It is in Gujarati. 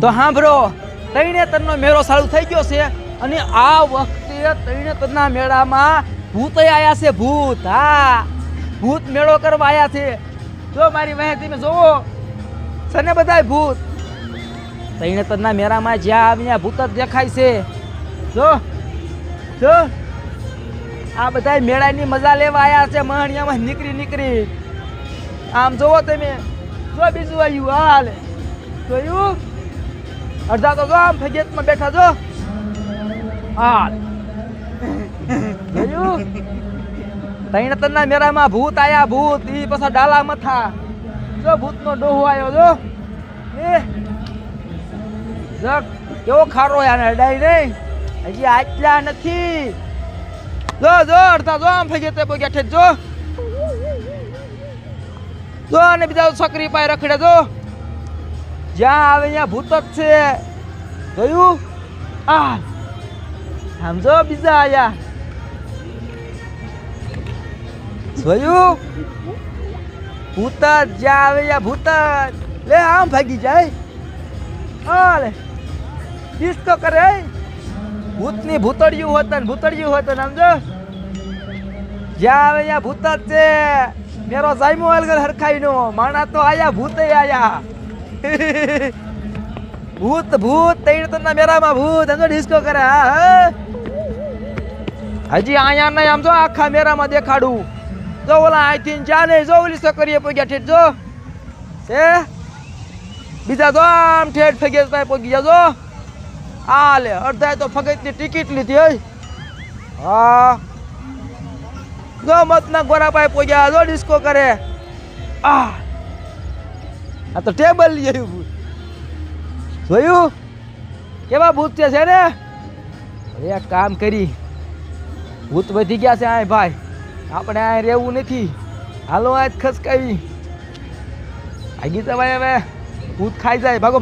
તો સાંભળો, તરણેતરનો મેળો ચાલુ થઈ ગયો છે અને આ વખતે તરણેતરના મેળામાં ભૂત આયા છે. ભૂત, હા, ભૂત મેળો કરવા આયા છે. જો મારી વહે તમે જોવો સને બધાય ભૂત તરણેતરના મેળામાં જ્યાં આવીને ભૂત જ દેખાય છે. જો જો આ બધાય મેળાની મજા લેવા આયા છે. મહણિયામાં નીકળી આમ જોવો તમે. જો બીજું આવ્યું, હાલ જોયું? અડધા તો જો આમ ફગેતમાં બેઠા. જો હાલ જોયું? તરણેતરના મેળામાં ભૂત આયા. ભૂત ઈ પાછા ડાલા મથા. જો ભૂતનો ડોહો આવ્યો. જો એ કેવો ખારો આને અડાય નહીં, હજી આટલા નથી. જો જો અડધા જો આમ ફગેતે બેઠે. જો અને બીજા છોકરી પાસે રખડે. જો જ્યાં આવે અહીંયા ભૂત જ છે. જોયું? આમ જો બીજા આયા. જોયું? ભૂત જ જ્યાં આવે અહીંયા ભૂત જ. લે આમ ભાગી જાય. હાલે ડિસ્કો કરે. ભૂતની ભૂતળિયું હોત ને સમજો. જ્યાં આવે અહીંયા ભૂત જ છે. મેરો જાયમો અલગલ હરખાઈ નો માણા તો આયા ભૂતે આયા. ભૂત તરણેતરના મેળામાં ભૂત સમજો ડિસ્કો કરે. હા હજી આયા નહીં. આમ જો આખા મેળામાં દેખાડું. જો ઓલા અહીંથી જા નહીં. જો ઓલી છોકરીએ પગ્યા ઠેઠ. જો છે બીજા જો આમ ઠેઠ ફગેત પાસે પગી ગયા. જો આ લે અડધા તો ફગતની ટિકિટ લીધી હોય. હા જો મતના ગોરા પાસે પગ્યા. જો ડિસ્કો કરે. આ તો ટેબલ લઈ આવ્યું. જોયું કેવા ભૂત છે ને? એક કામ કરી, ભૂત વધી ગયા છે આ ભાઈ, આપણે આ રહેવું નથી. હાલો આજ ખસકાવી આગી તો ભાઈ. હવે ભૂત ખાઈ જાય. ભાગો.